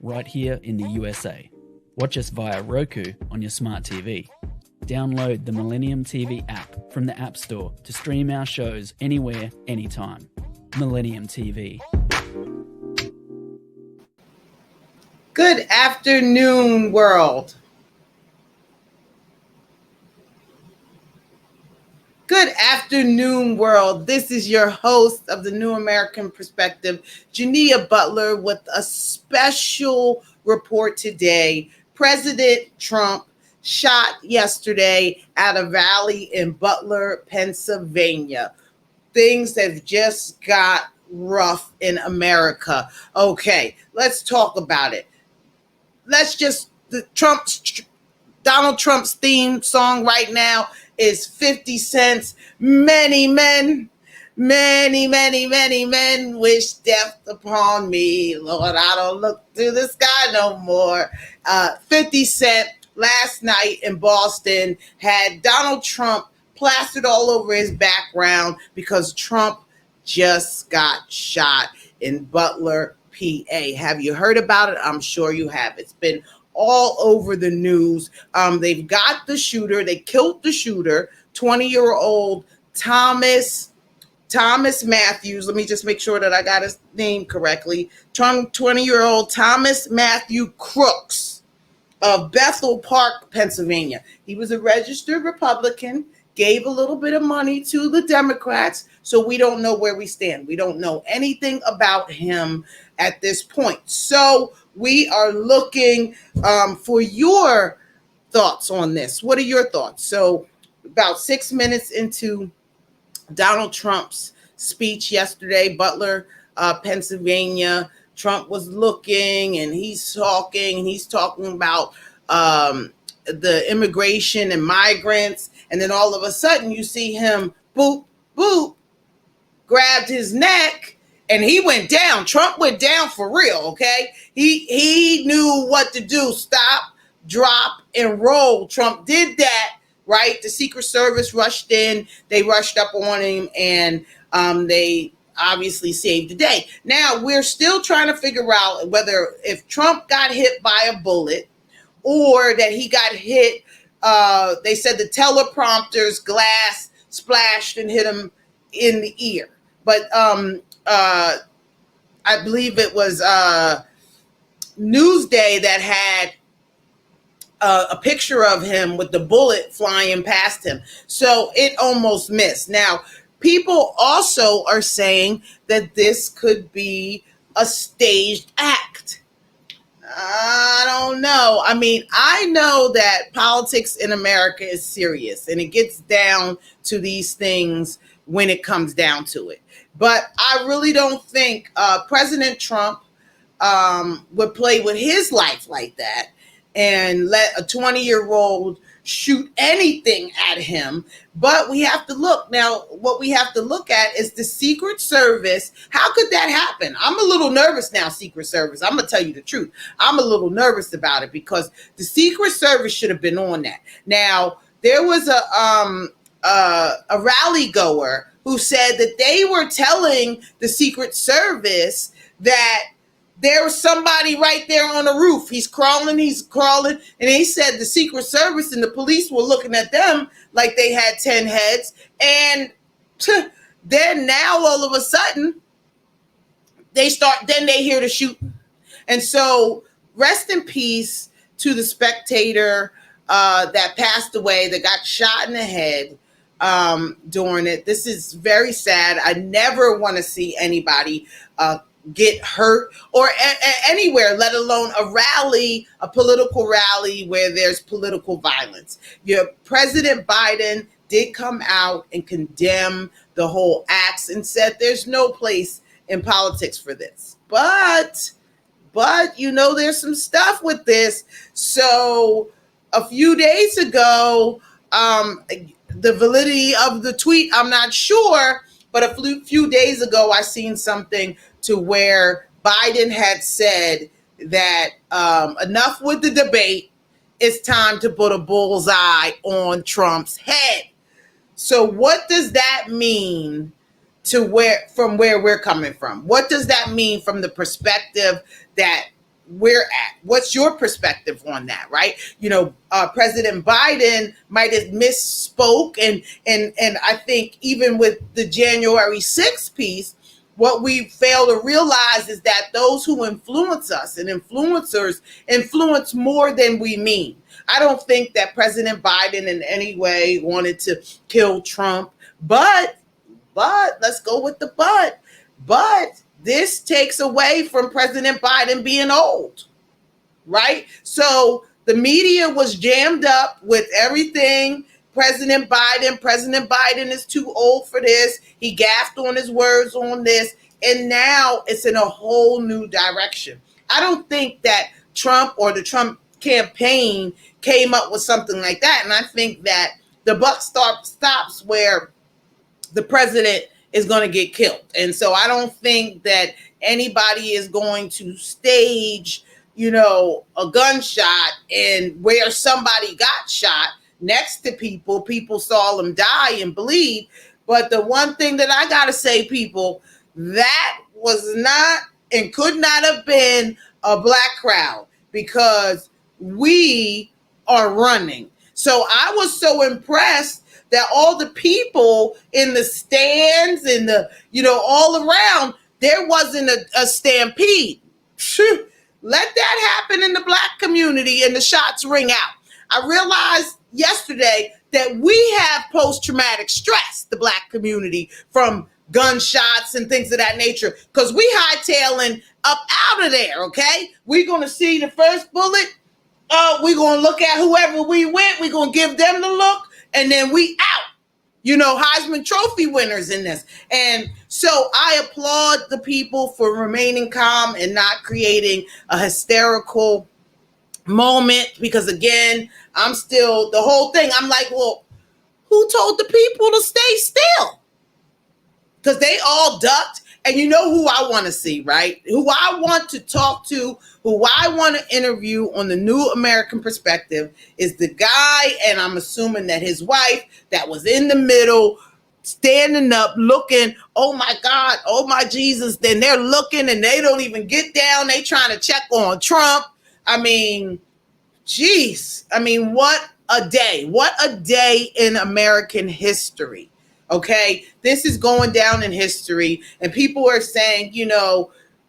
right here in the USA. Watch us via Roku on your smart TV. Download the Millennium TV app from the App Store to stream our shows anywhere, anytime. Millennium TV. Good afternoon, world. Good afternoon, world. This is your host of the New American Perspective, Jania Butler, with a special report today. President Trump shot yesterday at a rally in Butler, Pennsylvania. Things have just got rough in America. Okay, let's talk about it. Donald Trump's theme song right now is 50 Cent's Many Men wish death upon me. Lord, I don't look to the sky no more. 50 Cent last night in Boston had Donald Trump plastered all over his background because Trump just got shot in Butler, PA. Have you heard about it? I'm sure you have. It's been all over the news. They've got the shooter. They killed the shooter, 20-year-old Thomas Matthews. Let me just make sure that I got his name correctly. 20-year-old Thomas Matthew Crooks of Bethel Park, Pennsylvania. He was a registered Republican, gave a little bit of money to the Democrats, so we don't know where we stand. We don't know anything about him at this point. So we are looking for your thoughts on this. What are your thoughts? So about 6 minutes into Donald Trump's speech yesterday, Butler, Pennsylvania, Trump was looking and he's talking about the immigration and migrants. And then all of a sudden you see him, boop, boop, grabbed his neck and he went down. Trump went down for real, okay? He knew what to do. Stop, drop, and roll. Trump did that, right? The Secret Service rushed in. They rushed up on him, and they obviously saved the day. Now, we're still trying to figure out whether if Trump got hit by a bullet or that he got hit. They said the teleprompter's glass splashed and hit him in the ear. But I believe it was Newsday that had a picture of him with the bullet flying past him. So it almost missed. Now, people also are saying that this could be a staged act. I don't know. I mean, I know that politics in America is serious and it gets down to these things when it comes down to it. But I really don't think President Trump would play with his life like that and let a 20-year-old shoot anything at him. But we have to look. Now, what we have to look at is the Secret Service. How could that happen? I'm a little nervous now, Secret Service. I'm going to tell you the truth. I'm a little nervous about it because the Secret Service should have been on that. Now, there was a rally goer who said that they were telling the Secret Service that there was somebody right there on the roof. He's crawling. And he said the Secret Service and the police were looking at them like they had 10 heads. And then now all of a sudden, then they hear the shooting. And so rest in peace to the spectator that passed away, that got shot in the head during it. This is very sad. I never want to see anybody get hurt or anywhere, let alone a political rally where there's political violence. Your President Biden did come out and condemn the whole acts and said there's no place in politics for this. But there's some stuff with this. So a few days ago, the validity of the tweet, I'm not sure, but a few days ago, I seen something to where Biden had said that enough with the debate. It's time to put a bullseye on Trump's head. So what does that mean from where we're coming from? What does that mean from the perspective that we're at. What's your perspective on that, right? President Biden might have misspoke, and I think even with the January 6th piece, what we fail to realize is that those who influence us and influencers influence more than we mean. I don't think that President Biden in any way wanted to kill Trump, but let's go with the but this takes away from President Biden being old, right? So the media was jammed up with everything. President Biden is too old for this. He gaffed on his words on this. And now it's in a whole new direction. I don't think that Trump or the Trump campaign came up with something like that. And I think that the buck stops where the president is going to get killed. And so I don't think that anybody is going to stage, a gunshot and where somebody got shot next to people saw them die and bleed. But the one thing that I got to say, people, that was not and could not have been a black crowd, because we are running. So I was so impressed that all the people in the stands and all around, there wasn't a stampede. Let that happen in the black community and the shots ring out. I realized yesterday that we have post-traumatic stress, the black community, from gunshots and things of that nature, because we hightailing up out of there, okay? We're going to see the first bullet. We're going to look at whoever we went. We're going to give them the look, and then we out. Heisman Trophy winners in this. And so I applaud the people for remaining calm and not creating a hysterical moment, because, again, I'm still, the whole thing, I'm like, well, who told the people to stay still? Because they all ducked. And you know who I want to see, right? Who I want to talk to, who I want to interview on the New American Perspective is the guy, and I'm assuming that his wife, that was in the middle, standing up, looking, oh my God, oh my Jesus. Then they're looking and they don't even get down. They trying to check on Trump. I mean, geez. I mean, what a day. What a day in American history. Okay, this is going down in history, and people are saying,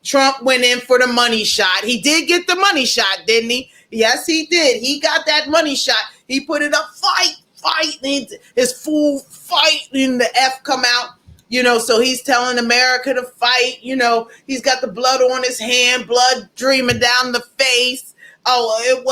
Trump went in for the money shot. He did get the money shot, didn't he? Yes, he did. He got that money shot. He put it up, fight, his full fight, and the F come out, so he's telling America to fight. He's got the blood on his hand, blood streaming down the face. Oh,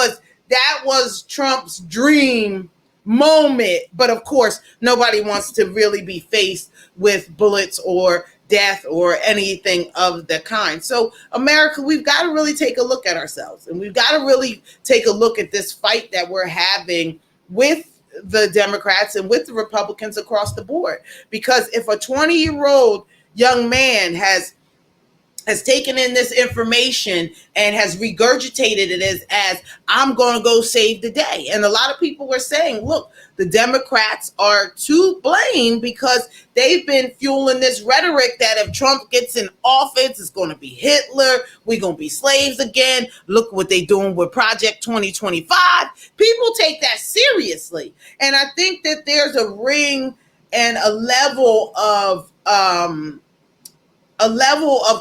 that was Trump's dream moment. But of course, nobody wants to really be faced with bullets or death or anything of the kind. So America, we've got to really take a look at ourselves, and we've got to really take a look at this fight that we're having with the Democrats and with the Republicans across the board. Because if a 20-year-old young man has taken in this information and has regurgitated it as I'm going to go save the day. And a lot of people were saying, look, the Democrats are to blame because they've been fueling this rhetoric that if Trump gets in office, it's going to be Hitler. We're going to be slaves again. Look what they're doing with Project 2025. People take that seriously. And I think that there's a ring and a level of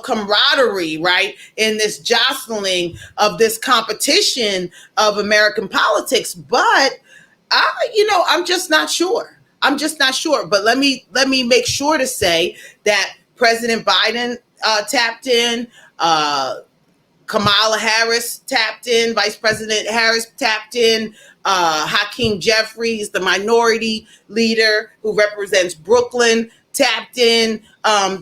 camaraderie, right, in this jostling of this competition of American politics. But I'm just not sure. But let me make sure to say that President Biden tapped in, Kamala Harris tapped in, Vice President Harris tapped in, Hakeem Jeffries, the minority leader who represents Brooklyn, tapped in.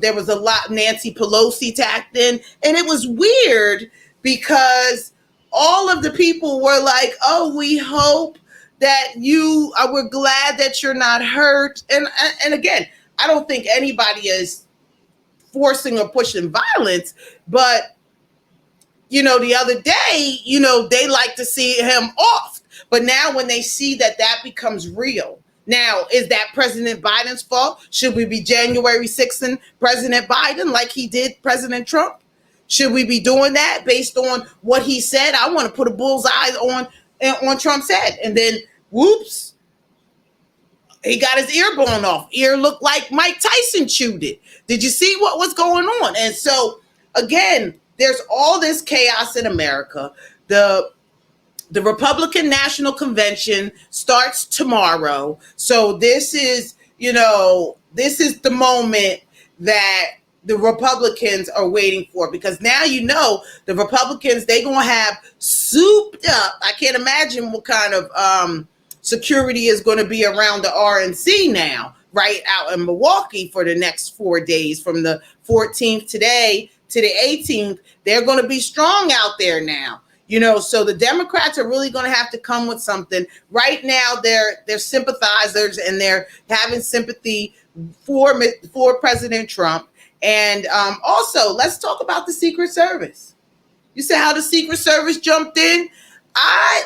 There was a lot. Nancy Pelosi tapped in. And it was weird because all of the people were like, oh, we hope that we're glad that you're not hurt. And again, I don't think anybody is forcing or pushing violence, but the other day, they like to see him off. But now when they see that becomes real. Now, is that President Biden's fault? Should we be January 6th and President Biden like he did President Trump? Should we be doing that based on what he said? I want to put a bullseye on Trump's head, and then whoops, he got his ear blown off. Ear looked like Mike Tyson chewed it. Did you see what was going on? And so again, there's all this chaos in America. The Republican National Convention starts tomorrow. So this is the moment that the Republicans are waiting for, because now the Republicans, they gonna have souped up. I can't imagine what kind of security is going to be around the RNC now, right out in Milwaukee for the next 4 days, from the 14th today to the 18th. They're going to be strong out there now. So the Democrats are really going to have to come with something. Right now, they're sympathizers, and they're having sympathy for President Trump. And also, let's talk about the Secret Service. You see how the Secret Service jumped in?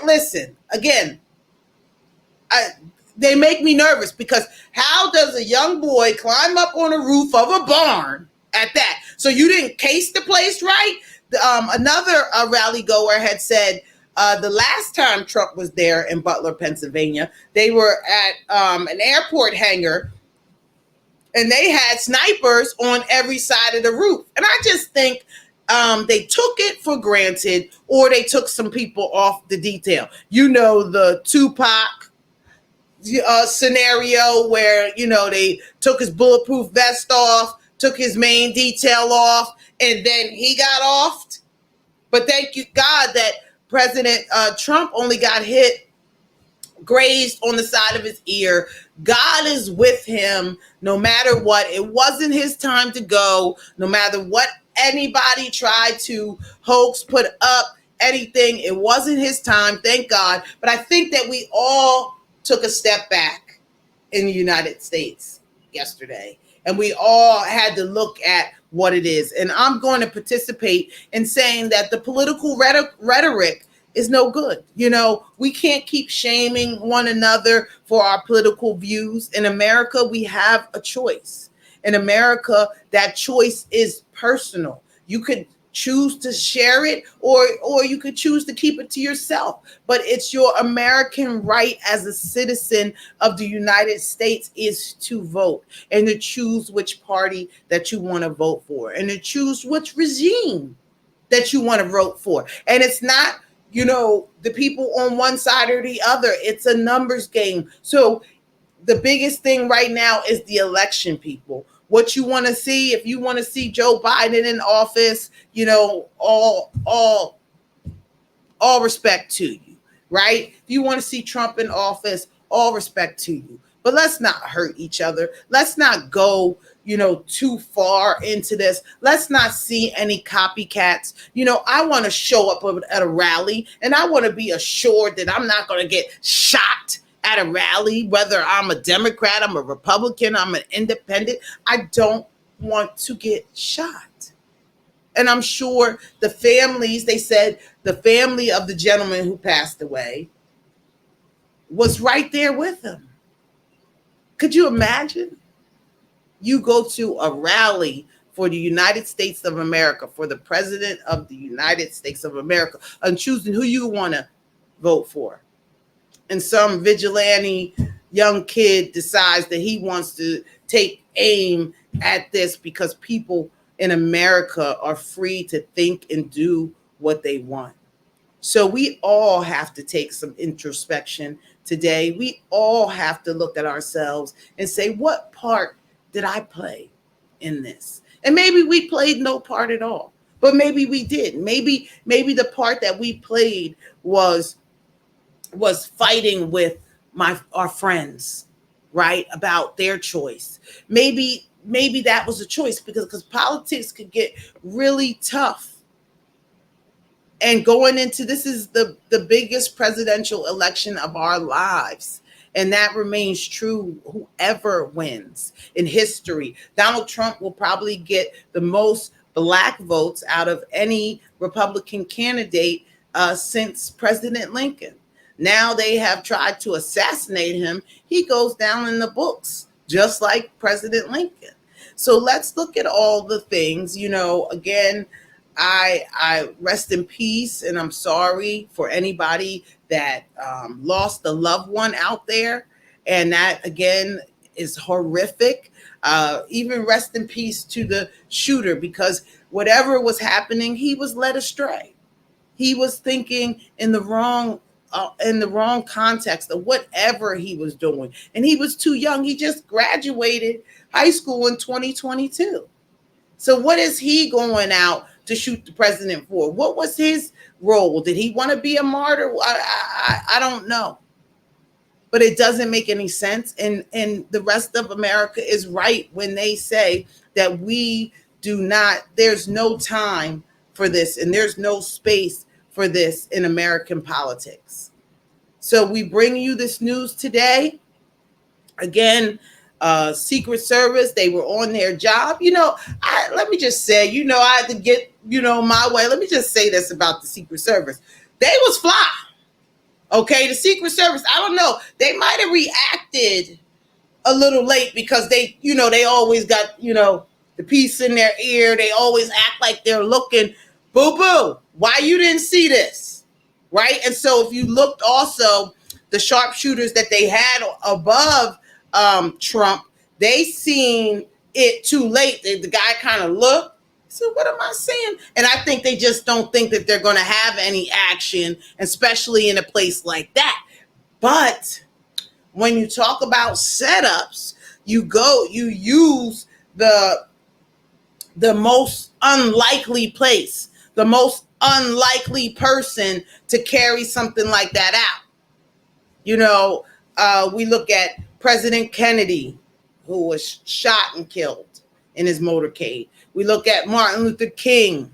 Listen, again, they make me nervous, because how does a young boy climb up on the roof of a barn at that? So you didn't case the place right? Another rally goer had said the last time Trump was there in Butler, Pennsylvania, they were at an airport hangar, and they had snipers on every side of the roof. And I just think they took it for granted, or they took some people off the detail. The Tupac scenario where, they took his bulletproof vest off, took his main detail off, and then he got offed. But thank you God that President Trump only got grazed on the side of his ear. God is with him no matter what. It wasn't his time to go, no matter what anybody tried to hoax, put up, anything. It wasn't his time, thank God. But I think that we all took a step back in the United States yesterday, and we all had to look at what it is. And I'm going to participate in saying that the political rhetoric is no good. We can't keep shaming one another for our political views. In America, we have a choice. In America, that choice is personal. You could choose to share it, or you could choose to keep it to yourself. But it's your American right as a citizen of the United States is to vote, and to choose which party that you want to vote for, and to choose which regime that you want to vote for. And it's not, the people on one side or the other. It's a numbers game. So the biggest thing right now is the election, people. What you want to see, if you want to see Joe Biden in office, all respect to you, right? If you want to see Trump in office, all respect to you. But let's not hurt each other. Let's not go, too far into this. Let's not see any copycats. I want to show up at a rally, and I want to be assured that I'm not going to get shot at a rally, whether I'm a Democrat, I'm a Republican, I'm an independent. I don't want to get shot. And I'm sure the families, they said the family of the gentleman who passed away was right there with him. Could you imagine? You go to a rally for the United States of America, for the president of the United States of America, and choosing who you want to vote for. And some vigilante young kid decides that he wants to take aim at this because people in America are free to think and do what they want. So we all have to take some introspection today. We all have to look at ourselves and say, what part did I play in this? And maybe we played no part at all, but maybe we did. Maybe the part that we played was fighting with our friends, right, about their choice. Maybe that was a choice, because politics could get really tough. And going into this is the biggest presidential election of our lives. And that remains true whoever wins in history. Donald Trump will probably get the most black votes out of any Republican candidate since President Lincoln. Now they have tried to assassinate him. He goes down in the books, just like President Lincoln. So let's look at all the things, again, I rest in peace, and I'm sorry for anybody that lost a loved one out there, and that again is horrific. Even rest in peace to the shooter, because whatever was happening, he was led astray. He was thinking in the wrong context of whatever he was doing, and he was too young. He just graduated high school in 2022. So what is he going out to shoot the president for? What was his role? Did he want to be a martyr? I don't know, but it doesn't make any sense. And the rest of America is right when they say that we do not. There's no time for this, and there's no space for this in American politics. So we bring you this news today. Again, Secret Service, they were on their job. Let me just say, I had to get, my way. Let me just say this about the Secret Service. They was fly. Okay, the Secret Service, I don't know. They might have reacted a little late because they always got, the piece in their ear. They always act like they're looking, boo boo, why you didn't see this? Right? And so if you looked also, the sharpshooters that they had above Trump, they seen it too late. The guy kind of looked. So what am I saying? And I think they just don't think that they're going to have any action, especially in a place like that. But when you talk about setups, you use the most unlikely place, the most unlikely person to carry something like that out. We look at President Kennedy, who was shot and killed in his motorcade. We look at Martin Luther King,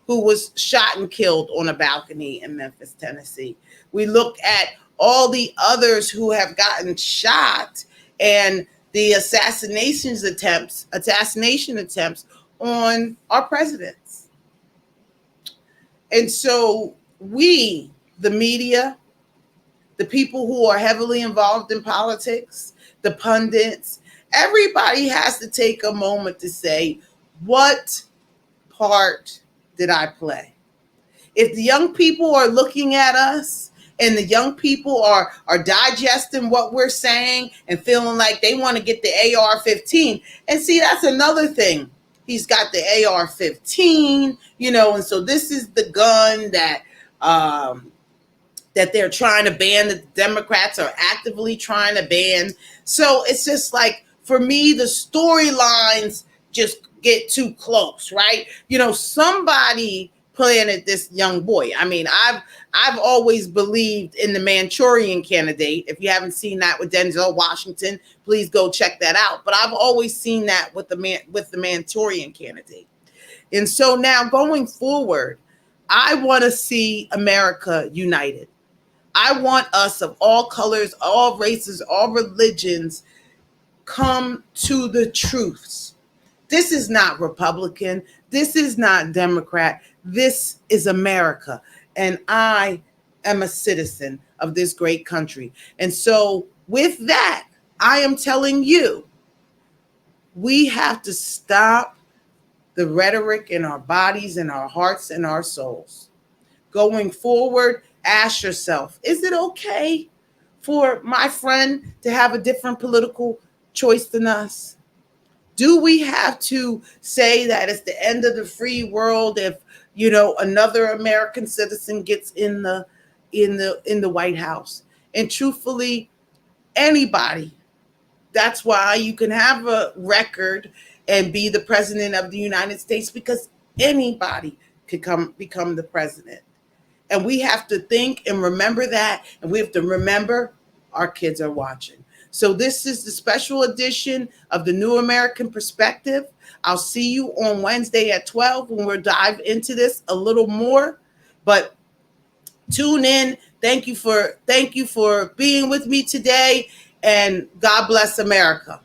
who was shot and killed on a balcony in Memphis, Tennessee. We look at all the others who have gotten shot and the assassination attempts on our presidents. And so we, the media, the people who are heavily involved in politics, the pundits, everybody has to take a moment to say, what part did I play? If the young people are looking at us and the young people are digesting what we're saying and feeling like they want to get the AR-15, and see, that's another thing. He's got the AR-15, and so this is the gun that they're trying to ban, that the Democrats are actively trying to ban. So it's just like, for me, the storylines just get too close, right? Somebody planted this young boy. I mean, I've always believed in the Manchurian Candidate. If you haven't seen that with Denzel Washington, please go check that out. But I've always seen that with the Manchurian Candidate. And so now going forward, I want to see America united. I want us of all colors, all races, all religions come to the truths. This is not Republican. This is not Democrat. This is America. And I am a citizen of this great country. And so with that, I am telling you, we have to stop the rhetoric in our bodies, in our hearts, and our souls. Going forward, ask yourself, is it okay for my friend to have a different political choice than us? Do we have to say that it's the end of the free world if another American citizen gets in the White House? And truthfully, anybody. That's why you can have a record and be the president of the United States, because anybody could become the president. And we have to think and remember that. And we have to remember our kids are watching. So this is the special edition of the New American Perspective. I'll see you on Wednesday at 12 when we'll dive into this a little more. But tune in. Thank you for being with me today. And God bless America.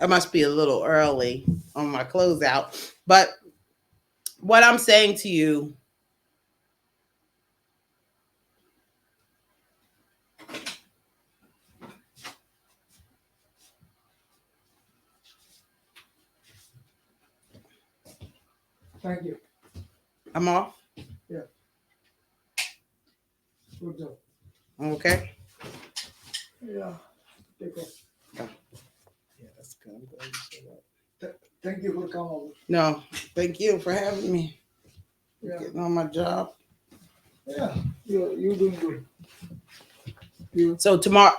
I must be a little early on my closeout. But what I'm saying to you, Thank you. I'm off. Yeah. Good job. Okay. Yeah. Take off. Yeah, that's good. I'm glad you said that. Thank you for coming. No, thank you for having me. Yeah. Getting on my job. Yeah. You're doing good. You So tomorrow.